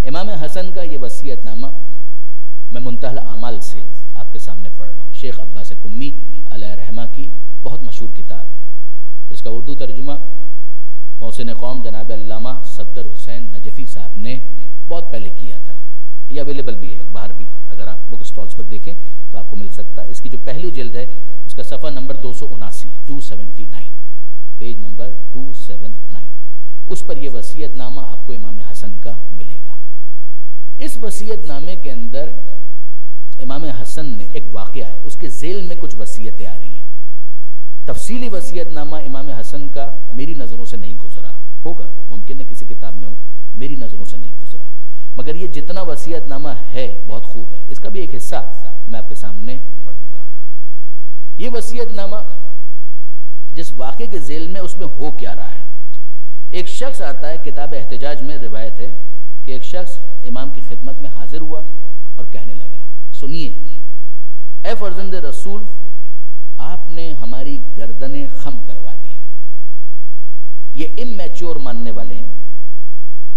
इमाम हसन का ये वसीयतनामा मैं मुंतहल आमाल से आपके सामने पढ़ रहा हूँ। शेख अब्बास कुम्मी अलैहिर्रहमा की बहुत मशहूर किताब है। इसका उर्दू तर्जुमा मोहसिन कौम जनाब अल्लामा सफदर हुसैन नजफ़ी साहब ने बहुत पहले किया था। ये अवेलेबल भी है बाहर भी, अगर आप बुक स्टॉल्स पर देखें तो आपको मिल सकता है। इसकी जो पहली जिल्द है उसका सफ़ा नंबर 279, पेज नंबर 279, उस पर यह वसीयतनामा आपको इमाम हसन का मिलेगा। इस वसीयतनामे के अंदर इमाम हसन ने एक वाक़या है, उसके ज़ेल में कुछ वसीयतें आ रही हैं। तफसीली वसीयतनामा इमाम हसन का मेरी नज़रों से नहीं गुजरा, होगा मुमकिन है किसी किताब में हो, मेरी नज़रों से नहीं गुजरा, मगर ये जितना वसीयतनामा है बहुत खूब है। इसका भी एक हिस्सा मैं आपके सामने पढ़ूंगा। ये वसीयतनामा जिस वाक़े के ज़ेल में, उसमें हो क्या रहा है। एक शख्स आता है, किताब एहतिजाज में रिवायत है कि एक शख्स इमाम की खिदमत में हाजिर हुआ और कहने लगा, सुनिए ए फर्जंद रसूल, आपने हमारी गर्दनें खम करवा दी। ये इमैच्योर मानने वाले हैं,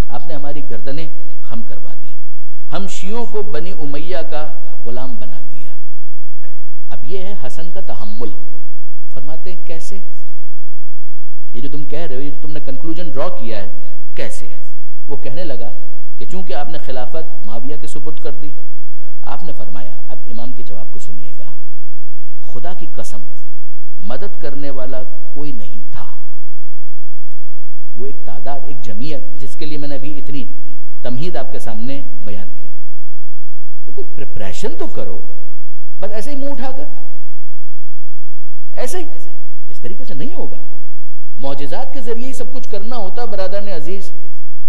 आपने हमारी गर्दनें खम करवा दी, हम शियों को बनी उमैया का गुलाम बना दिया। अब ये है हसन का तहम्मुल। फरमाते हैं कैसे, ये जो तुम कह रहे हो, ये जो तुमने कंक्लूजन ड्रॉ किया है, कैसे है। वो कहने लगा कि चूंकि आपने खिलाफत माविया के सुपुर्द कर दी, आपने फरमाया, अब इमाम के जवाब को सुनिएगा, खुदा की कसम मदद करने वाला कोई नहीं था। वो एक तादाद, एक जमीयत, जिसके लिए मैंने अभी इतनी तमहीद आपके सामने बयान की। ये कोई प्रिपरेशन तो करो, बस ऐसे ही मुंह उठाकर ऐसे ही, इस तरीके से नहीं होगा। मौजिज़ात के जरिए ही सब कुछ करना होता। बरादर ने अजीज,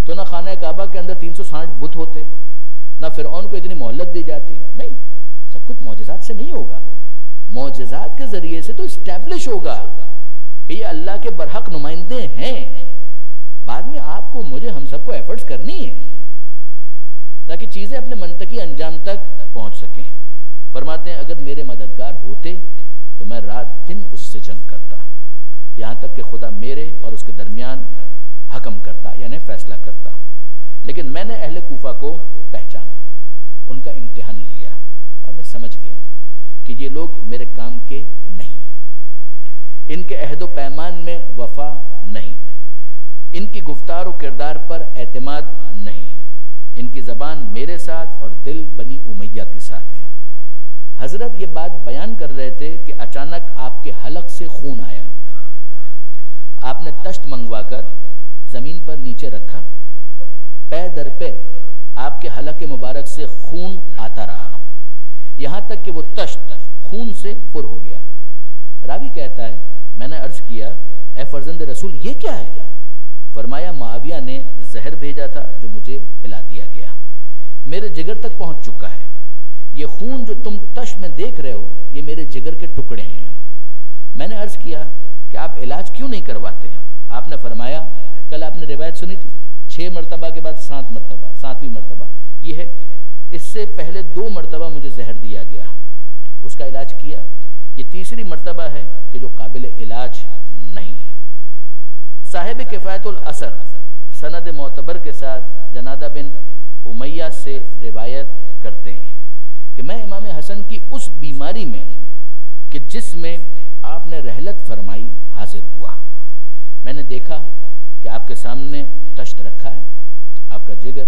तो ना खाना काबा के अंदर 360 बुत होते, ना फिरौन को इतनी मोहलत दी जाती, नहीं, सब कुछ मौजिज़ात से नहीं होगा। मौजिज़ात के जरिए से तो इस्टेब्लिश होगा कि ये अल्लाह के बरहक नुमाइंदे हैं। बाद में आपको, मुझे, हम सबको एफर्ट्स करनी है ताकि चीजें अपने मंतकी अंजाम तक पहुंच सकें। फरमाते हैं अगर मेरे मददगार होते तो मैं रात दिन उससे जंग करता, यहां तक कि खुदा मेरे और उसके दरमियान हकम करता, यानी फैसला करता। लेकिन मैंने अहले कूफा को पहचाना, उनका इम्तिहान लिया और मैं समझ गया कि ये लोग मेरे काम के नहीं, इनके अहदो पैमान में वफा नहीं, इनकी गुफ्तार और किरदार पर एतमाद नहीं, इनकी ज़बान मेरे साथ और दिल बनी उमैया के साथ है। हजरत ये बात बयान कर रहे थे कि अचानक आपके हलक से खून आया। आपने तश्त मंगवाकर जमीन पर नीचे रखा, पै दर पे आपके हलक के मुबारक से खून आता रहा, यहां तक कि वो तश्त खून से पुर हो गया। रावी कहता है, मैंने अर्ज किया, ए फर्जंद रसूल ये क्या है। फरमाया, मुआविया ने जहर भेजा था जो मुझे पिला दिया गया, मेरे जिगर तक पहुंच चुका है। ये खून जो तुम तश्त में देख रहे हो, ये मेरे जिगर के टुकड़े हैं। मैंने अर्ज किया कि आप इलाज क्यों नहीं करवाते। आपने फरमाया, कल आपने रिवायत सुनी थी 6 मरतबा के बाद 7 मरतबा, 7वीं मरतबा ये है, इससे पहले 2 मरतबा मुझे जहर दिया गया, उसका इलाज किया, ये तीसरी मरतबा है कि जो काबिल इलाज नहीं। साहिब किफ़ायतुल असर सनद मोतबर के साथ जनादा बिन उमैया से रिवायत करते हैं कि मैं इमाम हसन की उस बीमारी में कि जिसमें आपने रहलत फरमाई हाजिर हुआ। मैंने देखा कि आपके सामने तश्त रखा है, आपका जिगर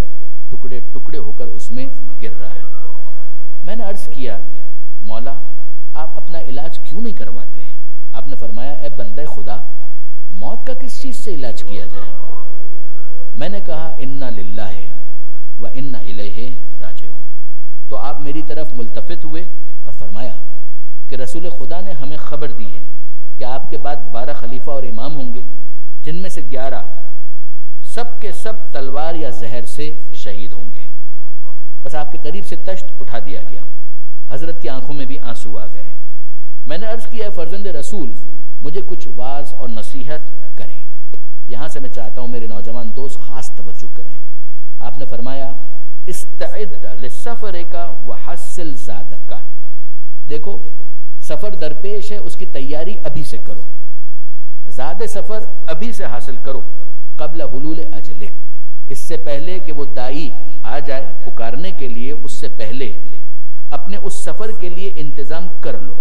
टुकड़े टुकड़े होकर उसमें गिर रहा है। मैंने अर्ज किया, मौला आप अपना इलाज क्यों नहीं करवाते। आपने फरमाया, ए बंदे खुदा, मौत का किस चीज से इलाज किया जाए। मैंने कहा, इन्ना लिल्लाहि व इन्ना इलैहि राजिऊन। तो आप मेरी तरफ मुल्तफित हुए और फरमाया कि रसूल खुदा ने हमें खबर दी है कि आपके बाद 12 खलीफा और इमाम होंगे, जिनमें से 11 सब के सब तलवार या जहर से शहीद होंगे। बस आपके करीब से तश्त उठा दिया गया, हजरत की आंखों में भी आंसू आ गए। मैंने अर्ज किया, फर्जंद रसूल मुझे कुछ वाज और नसीहत करें। यहां से मैं चाहता हूं मेरे नौजवान दोस्त खास तवज्जो करें। आपने फरमाया, इस्तइद लिस्सफर का व हस्सिल ज़ादका। देखो सफर दरपेश है, उसकी तैयारी अभी से करो, ज़ादे सफर अभी से हासिल करो, कब्ल हुलूल अजलिक, इससे पहले कि वो दाई आ जाए पुकारने के लिए, उससे पहले अपने उस सफर के लिए इंतजाम कर लो,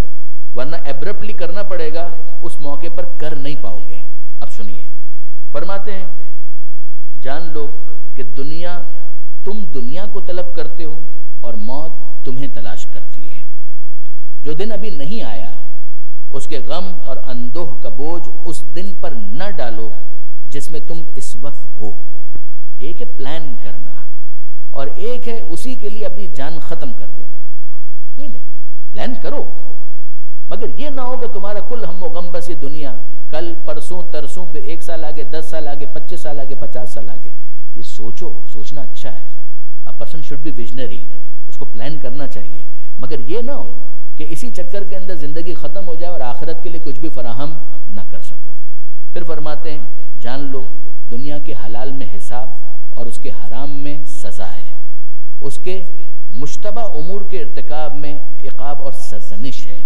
वरना एब्रप्टली करना पड़ेगा, उस मौके पर कर नहीं पाओगे। अब सुनिए, फरमाते हैं जान लो कि तुम दुनिया को तलब करते हो और मौत तुम्हें तलाश करती है। जो दिन अभी नहीं आया उसके गम और अंदोह का बोझ उस दिन पर न डालो जिसमें तुम इस वक्त हो। एक है प्लान करना और एक है उसी के लिए अपनी जान खत्म कर देना। ये नहीं, प्लान करो मगर ये ना हो कि तुम्हारा कुल हमो गम बस ये दुनिया, कल परसों तरसों, फिर 1 साल आगे, 10 साल आगे, 25 साल आगे, 50 साल आगे। ये सोचो, सोचना अच्छा है। A person should be visionary, उसको प्लान करना चाहिए, मगर ये ना हो कि इसी चक्कर के अंदर जिंदगी खत्म हो जाए और आखिरत के लिए कुछ भी फराहम ना कर सको। फिर फरमाते हैं जान लो दुनिया के हलाल में हिसाब और उसके हराम में सजा है, उसके मुश्तबा उमूर के इर्तिकाब में इकाब और सरजनिश है।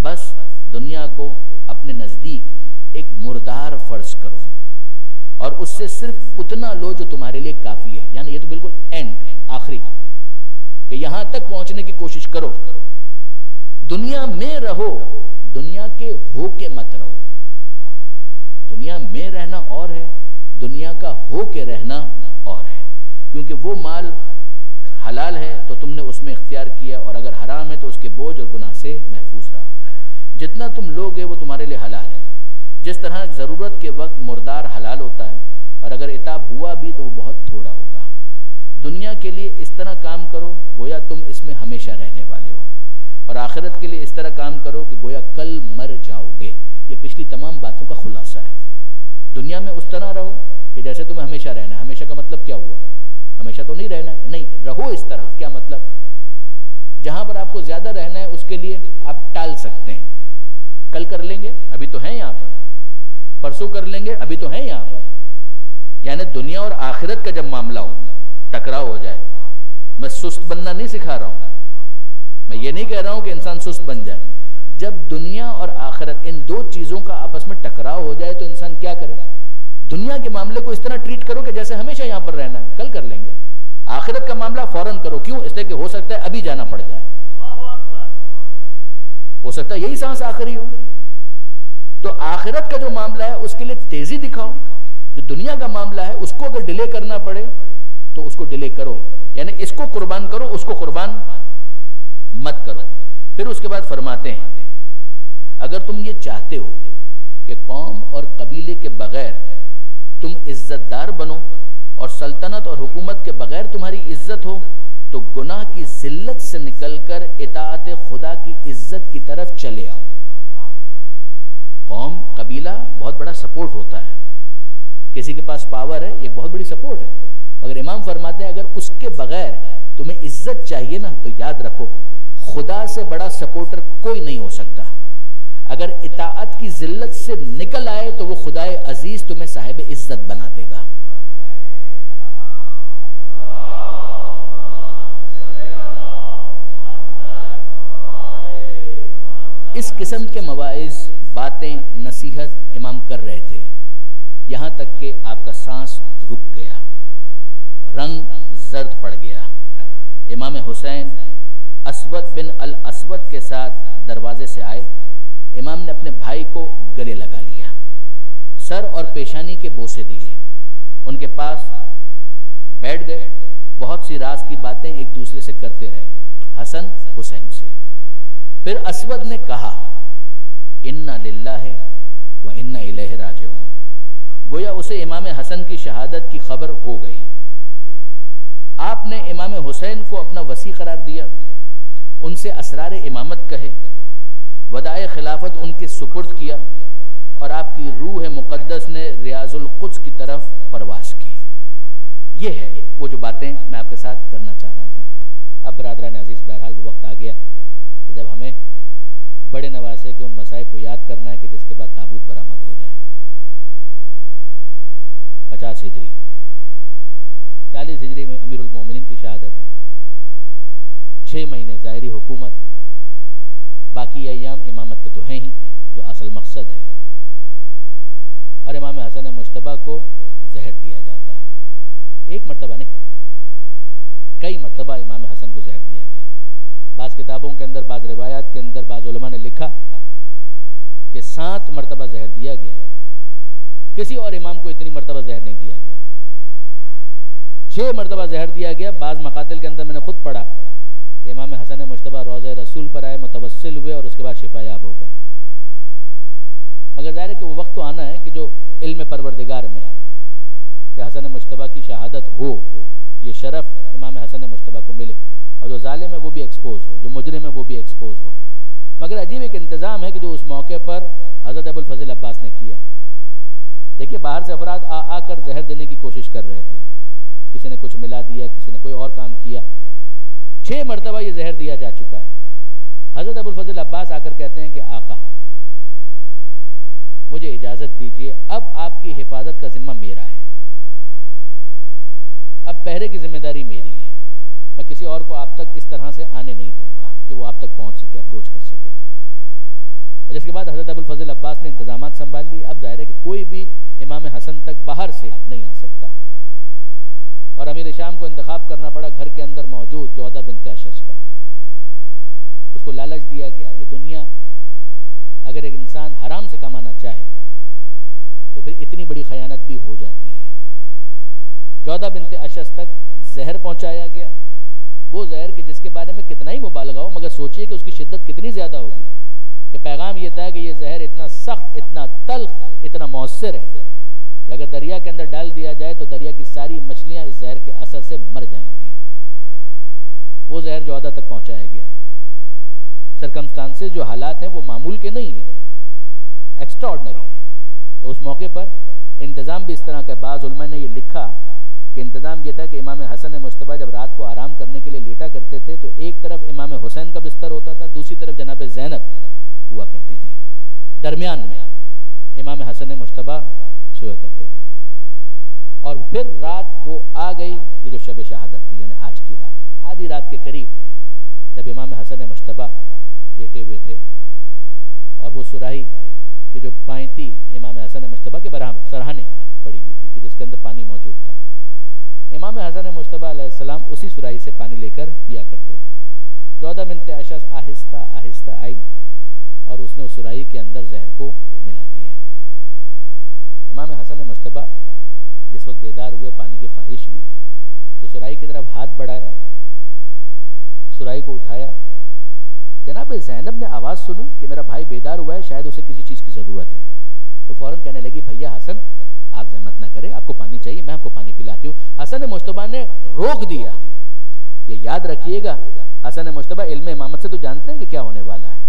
बस दुनिया को अपने नजदीक एक मुर्दार फर्ज करो और उससे सिर्फ उतना लो जो तुम्हारे लिए काफी है। यानी ये तो बिल्कुल एंड, आखिरी, कि यहां तक पहुंचने की कोशिश करो। दुनिया में रहो, दुनिया के हो के मत रहो। दुनिया में रहना और है, दुनिया का हो के रहना और है। क्योंकि वो माल हलाल है तो तुमने उसमें इख्तियार किया, और अगर हराम है तो उसके बोझ और गुनाह से महफूज रहा। जितना तुम लोगे वो तुम्हारे लिए हलाल है। जिस तरह जरूरत के वक्त मुर्दार हलाल होता है और अगर इताब हुआ भी तो वो बहुत थोड़ा होगा। दुनिया के लिए इस तरह काम करो गोया तुम इसमें हमेशा रहने वाले हो, और आखिरत के लिए इस तरह काम करो कि गोया कल मर जाओगे। ये पिछली तमाम बातों का खुलासा है। दुनिया में उस तरह रहो कि जैसे तुम्हें हमेशा रहना है। हमेशा का मतलब क्या हुआ? हमेशा तो नहीं रहना है, नहीं, रहो इस तरह। क्या मतलब? जहां पर आपको ज्यादा रहना है उसके लिए आप टाल सकते हैं। कल कर लेंगे, अभी तो हैं यहां पर, परसों कर लेंगे, अभी तो हैं यहां पर। यानी दुनिया और आखिरत का जब मामला हो, टकराव हो जाए, मैं सुस्त बनना नहीं सिखा रहा हूं, मैं ये नहीं कह रहा हूं कि इंसान सुस्त बन जाए। जब दुनिया और आखिरत इन दो चीजों का आपस में टकराव हो जाए तो इंसान क्या करे? दुनिया के मामले को इस तरह ट्रीट करो कि जैसे हमेशा यहां पर रहना है, कल कर लेंगे। आखिरत का मामला फौरन करो। क्यों? इसलिए कि हो सकता है अभी जाना पड़ जाए, हो सकता है यही सांस आखिरी हो। तो आखिरत का जो मामला है उसके लिए तेजी दिखाओ। जो दुनिया का मामला है उसको अगर डिले करना पड़े तो उसको डिले करो, यानी इसको कुर्बान करो, उसको कुर्बान मत करो। फिर उसके बाद फरमाते हैं अगर तुम ये चाहते हो कि कौम और कबीले के बगैर तुम इज्जतदार बनो और सल्तनत और हुकूमत के बगैर तुम्हारी इज्जत हो, तो गुनाह की जिल्लत से निकलकर इताअत खुदा की इज्जत की तरफ चले आओ। कौम, कबीला बहुत बड़ा सपोर्ट होता है। किसी के पास पावर है, एक बहुत बड़ी सपोर्ट है, मगर इमाम फरमाते हैं अगर उसके बगैर तुम्हें इज्जत चाहिए ना, तो याद रखो खुदा से बड़ा सपोर्टर कोई नहीं हो सकता। अगर इताअत की जिल्लत से निकल आए तो वो खुदाए अजीज तुम्हें साहिब इज्जत बना देगा। इस किस्म के मवाइज, बातें, नसीहत इमाम कर रहे थे, यहां तक कि आपका सांस रुक गया, रंग जर्द पड़ गया। इमाम हुसैन असवद बिन अल असवद के साथ दरवाजे से आए। इमाम ने अपने भाई को गले लगा लिया, सर और पेशानी के बोसे दिए, उनके पास बैठ गए। बहुत सी राज की बातें एक दूसरे से करते रहे, हसन हुसैन से। फिर असवद ने कहा इन्ना लिल्लाहि व इन्ना इलैहि राजिऊन। गोया उसे इमाम हसन की शहादत की खबर हो गई। आपने इमाम हुसैन को अपना वसी करार दिया, उनसे असरार इमामत कहे, वदाए खिलाफत उनके सुपुर्द किया, और आपकी रूह मुकद्दस ने रियाजुल कुद्स की तरफ परवास की। ये है वो जो बातें मैं आपके साथ करना चाह रहा था। अब बरादरान अजीज, बहरहाल वो वक्त आ गया कि जब हमें बड़े नवासे के उन मसाइब को याद करना है कि जिसके बाद ताबूत बरामद हो जाए। 50 हिजरी, 40 हिजरी में अमीरुल मोमिनीन की शहादत है। 6 महीने ज़ाहिरी हुकूमत, बाकी अय्याम इमामत के तो हैं ही, जो असल मकसद है। और इमाम हसन मुश्तबा को जहर दिया जाता है। एक मरतबा नहीं, कई मरतबा इमाम हसन को जहर दिया गया। बाज़ किताबों के अंदर, बाज़ रिवायात के अंदर बाज़ उलमा ने लिखा कि 7 मरतबा जहर दिया गया। किसी और इमाम को इतनी मरतबा जहर नहीं दिया गया। 6 मरतबा जहर दिया गया। बाज़ मकातिल के अंदर मैंने खुद पढ़ा कि इमाम हसन मुश्तबा रोज़े रसूल पर आए, मुतवस्सिल हुए और उसके बाद शिफायाब हो गए। मगर ज़ाहिर है कि वो वक्त तो आना है कि जो इल्म परवरदिगार में है कि हसन मुश्तबा की शहादत हो, ये शरफ इमाम हसन मुश्तबा को मिले, और जो जालिम है वो भी एक्सपोज हो, जो मुजरिम है वो भी एक्सपोज हो। मगर अजीब एक इंतज़ाम है कि जो उस मौके पर हज़रत अबुल फज़ल अब्बास ने किया। देखिए, बाहर से अफराद आकर जहर देने की कोशिश कर रहे थे, किसी ने कुछ मिला दिया, किसी ने कोई और काम किया। 6 मरतबा ये जहर दिया जा चुका है। हज़रत अबुल फज़ल अब्बास आकर कहते हैं कि आका, मुझे इजाजत दीजिए, अब आपकी हिफाजत का जिम्मा मेरा है, अब पहरे की जिम्मेदारी मेरी है। मैं किसी और को आप तक इस तरह से आने नहीं दूंगा कि वो आप तक पहुंच सके, अप्रोच कर सके। और जिसके बाद हज़रत अबुल फज़ल अब्बास ने इंतजामात संभाल लिए। अब जाहिर है कि कोई भी इमाम हसन तक बाहर से नहीं आ सकता, और अमीर शाम को इंतखाब करना पड़ा घर के अंदर मौजूद जौदा बिन्त अशज का। उसको लालच दिया गया, ये दुनिया अगर एक इंसान हराम से कमाना चाहे तो फिर इतनी बड़ी खयानत भी हो जाती है। जौदा बिन्त अशज तक जहर पहुंचाया गया, वो जहर कि जिसके बारे में कितना ही मुबालगा हो, मगर सोचिए कि उसकी शिद्दत कितनी ज्यादा होगी। कि पैगाम ये था कि ये जहर इतना सख्त, इतना तल्ख, इतना मौसर है कि अगर दरिया के अंदर डाल दिया जाए तो दरिया की सारी मछलियां इस जहर के असर से मर जाएंगी। वो जहर जौदा तक पहुंचाया गया। सर्कमस्टांसेस, जो हालात हैं वो मामूल के नहीं है, एक्स्ट्राऑर्डिनरी है। तो उस मौके पर इंतजाम भी इस तरह का, बाज़ उलमा ने ये लिखा कि इंतजाम ये था कि इमाम हसन मुश्तबा जब रात को आराम करने के लिए लेटा करते थे तो एक तरफ इमाम हुसैन का बिस्तर होता था, दूसरी तरफ जनाब ज़ैनब हुआ करती थी, दरमियान में इमाम हसन मुश्तबा सोया करते थे। और फिर रात वो आ गई, ये जो शब शहादत थी, यानी आज की रात, आधी रात के करीब जब इमाम हसन मुश्तबा लेटे हुए थे और वो सुराही की जो पायती इमाम हसन मुश्तबा के बराबर सरहाने पड़ी हुई थी कि जिसके अंदर पानी मौजूद था, इमाम हसन मुश्तबा अलैहिस्सलाम उसी सुराही से पानी लेकर पिया करते थे। जौदा बिन्त अशज आहिस्ता आहिस्ता आई और उसने उस सुराही के अंदर जहर को मिला दिया। इमाम हसन मुश्तबा जिस वक्त बेदार हुए, पानी की ख्वाहिश हुई तो सुराही की तरफ हाथ बढ़ाया, सुराही को उठाया। जनाब ज़ैनब ने आवाज़ सुनी कि मेरा भाई बेदार हुआ है, शायद उसे किसी चीज़ की ज़रूरत है। तो फ़ौरन कहने लगी, भैया हसन, आप जहमत ना करें, आपको पानी चाहिए, मैं आपको पानी पिलाती हूँ। हसन मुश्तबा ने रोक दिया। ये याद रखिएगा, हसन मुश्तबा इल्म इमामत से तो जानते हैं कि क्या होने वाला है,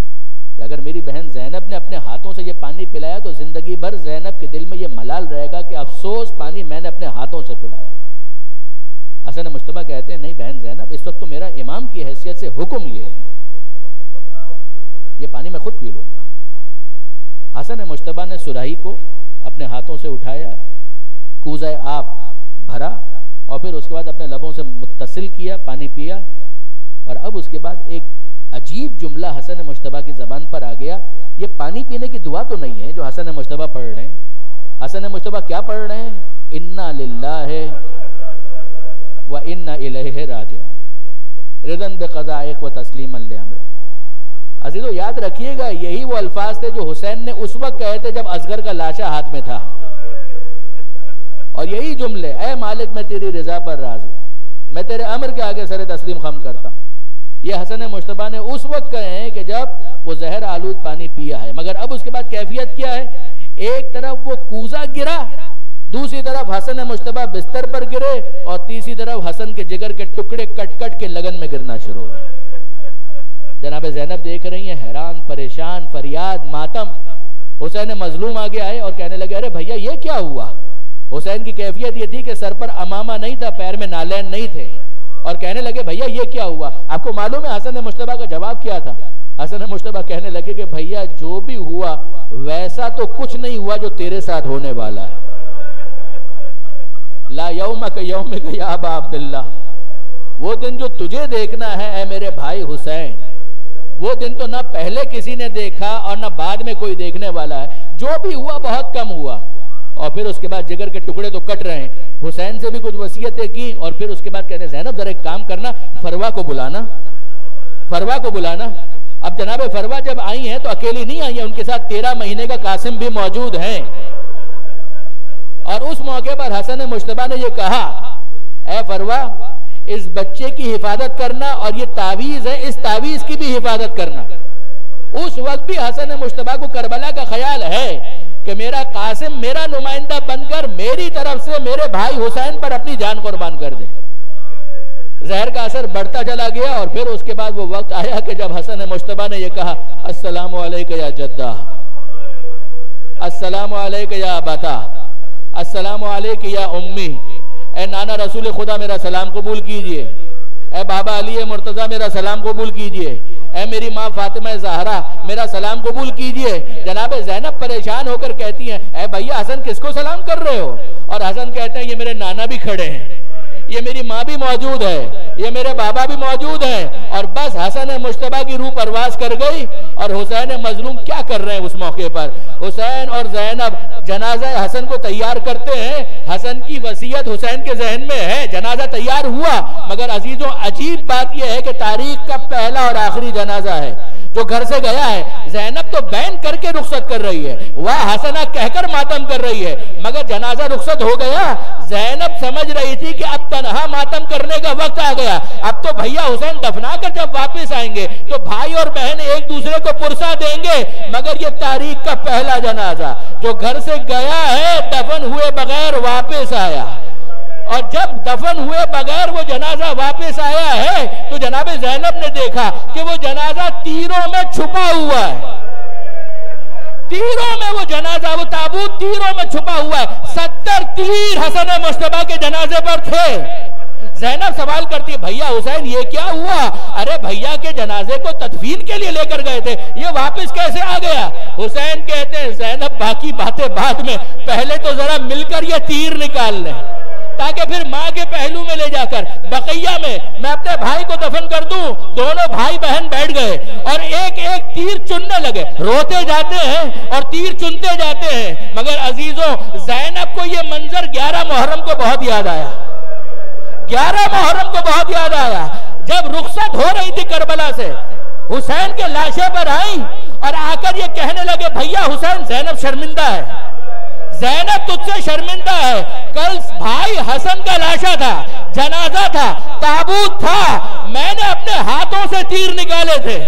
कि अगर मेरी बहन ज़ैनब ने अपने हाथों से ये पानी पिलाया तो ज़िंदगी भर ज़ैनब के दिल में ये मलाल रहेगा कि अफसोस, पानी मैंने अपने हाथों से पिलाया। हसन मुश्तबा कहते हैं, नहीं बहन ज़ैनब, इस वक्त तो मेरा इमाम की हैसियत से हुक्म ये है, ये पानी मैं खुद पी लूंगा। हसन मुश्तबा ने सुराही को अपने हाथों से उठाया, कूज़े आप भरा और फिर उसके बाद अपने लबों से मुत्तसिल किया, पानी पिया। और अब उसके बाद एक अजीब जुमला हसन मुश्तबा की ज़बान पर आ गया। ये पानी पीने की दुआ तो नहीं है जो हसन मुश्तबा पढ़ रहे हैं। हसन मुश्तबा क्या पढ़ रहे हैं? इन्ना लिल्लाहि व इन्ना इलैहि राजिऊन, रिदन बिक़ज़ाइक व तस्लीमन लिअम्र। अज़ीज़ों, याद रखिएगा, यही वो अल्फाज थे जो हुसैन ने उस वक्त कहे थे जब असगर का लाशा हाथ में था। और यही जुमले, ऐ मालिक मैं तेरी रजा पर राजी, मैं तेरे अमर के आगे सरे तस्लीम खम करता हूं, ये हसन मुश्तबा ने उस वक्त कहे हैं कि जब वो जहर आलूद पानी पिया है। मगर अब उसके बाद कैफियत क्या है? एक तरफ वो कूजा गिरा, दूसरी तरफ हसन मुश्तबा बिस्तर पर गिरे और तीसरी तरफ हसन के जिगर के टुकड़े कट कट के लगन में गिरना शुरू हुए। जनाब ज़ैनब देख रही हैं, हैरान, परेशान, फरियाद, मातम। हुसैन मजलूम आगे आए और कहने लगे, अरे भैया ये क्या हुआ? हुसैन की कैफियत ये थी कि सर पर अमामा नहीं था, पैर में नालैन नहीं थे, और कहने लगे भैया ये क्या हुआ? आपको मालूम है हसन मुश्तबा का जवाब क्या था? हसन मुश्तबा कहने लगे कि भैया जो भी हुआ वैसा तो कुछ नहीं हुआ जो तेरे साथ होने वाला है। ला यौमक यौमिक या अबा अब्दुल्लाह, वो दिन जो तुझे देखना है ऐ मेरे भाई हुसैन, वो दिन तो ना पहले किसी ने देखा और ना बाद में कोई देखने वाला है। जो भी हुआ बहुत कम हुआ। और फिर उसके बाद जिगर के टुकड़े तो कट रहे हैं, हुसैन से भी कुछ वसीयतें की और फिर उसके बाद कहते हैं ज़ैनब जरा एक काम करना, फरवा को बुलाना, फरवा को बुलाना। अब जनाब फरवा जब आई हैं तो अकेली नहीं आई है, उनके साथ 13 महीने का कासिम भी मौजूद है। और उस मौके पर हसन मुश्तबा ने यह कहा, ऐ फरवा इस बच्चे की हिफाजत करना और ये तावीज है, इस तावीज की भी हिफाजत करना। उस वक्त भी हसन मुश्तबा को करबला का ख्याल है कि मेरा कासिम मेरा नुमाइंदा बनकर मेरी तरफ से मेरे भाई हुसैन पर अपनी जान कुर्बान कर दे। जहर का असर बढ़ता चला गया और फिर उसके बाद वो वक्त आया कि जब हसन मुश्तबा ने यह कहा, अस्सलामु अलैका या जद्दा, अस्सलामु अलैका या अबता, अस्सलामु अलैका या उम्मी। ए नाना रसूल खुदा मेरा सलाम कबूल कीजिए, ए बाबा अली मुर्तजा मेरा सलाम कबूल कीजिए, ए मेरी माँ फातिमा ज़हरा मेरा सलाम कबूल कीजिए। जनाब ज़ैनब परेशान होकर कहती हैं, ए भैया हसन किसको सलाम कर रहे हो? और हसन कहते हैं ये मेरे नाना भी खड़े हैं, ये मेरी माँ भी मौजूद है, ये मेरे बाबा भी मौजूद हैं। और बस हसन मुश्तबा की रूह परवास कर गई। और हुसैन मजलूम क्या कर रहे हैं उस मौके पर? हुसैन और ज़ैनब जनाजा हसन को तैयार करते हैं। हसन की वसीयत हुसैन के जहन में है, जनाजा तैयार हुआ। मगर अजीजों अजीब बात यह है कि तारीख का पहला और आखिरी जनाजा है जो घर से गया है। ज़ैनब तो बैन करके रुखसत कर रही है, वह हसना कहकर मातम कर रही है, मगर जनाजा रुखसत हो गया। ज़ैनब समझ रही थी कि अब तन्हा मातम करने का वक्त आ गया, अब तो भैया हुसैन दफना कर जब वापस आएंगे तो भाई और बहन एक दूसरे को पुरसा देंगे। मगर ये तारीख का पहला जनाजा जो घर से गया है, दफन हुए बगैर वापस आया। और जब दफन हुए बगैर वो जनाजा वापस आया है तो जनाब ज़ैनब ने देखा कि वो जनाजा तीरों में छुपा हुआ है। तीरों में वो जनाजा, वो ताबूत तीरों में छुपा हुआ है। 70 तीर हसन मुश्तबा के जनाजे पर थे। ज़ैनब सवाल करती है, भैया हुसैन ये क्या हुआ? अरे भैया के जनाजे को तदफीन के लिए लेकर गए थे, ये वापस कैसे आ गया? हुसैन कहते हैं ज़ैनब बाकी बातें बाद में, पहले तो जरा मिलकर ये तीर निकाल लें ताकि फिर माँ के पहलू में ले जाकर बकैया में मैं अपने भाई को दफन कर दूं। दोनों भाई बहन बैठ गए और एक एक तीर चुनने लगे, रोते जाते हैं और तीर चुनते जाते हैं। मगर अजीजों ज़ैनब को ये मंजर 11 मुहर्रम को बहुत याद आया। 11 मुहर्रम को बहुत याद आया जब रुखसत हो रही थी करबला से, हुसैन के लाशे पर आई और आकर ये कहने लगे, भैया हुसैन ज़ैनब शर्मिंदा है, ज़ैनब तुझसे शर्मिंदा है। कल भाई हसन का लाशा था, जनाजा था, ताबूत था, मैंने अपने हाथों से तीर निकाले थे,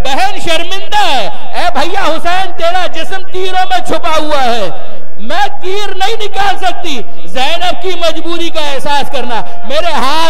बहन शर्मिंदा है। ए भैया हुसैन तेरा जिस्म तीरों में छुपा हुआ है, मैं तीर नहीं निकाल सकती। ज़ैनब की मजबूरी का एहसास करना, मेरे हाथ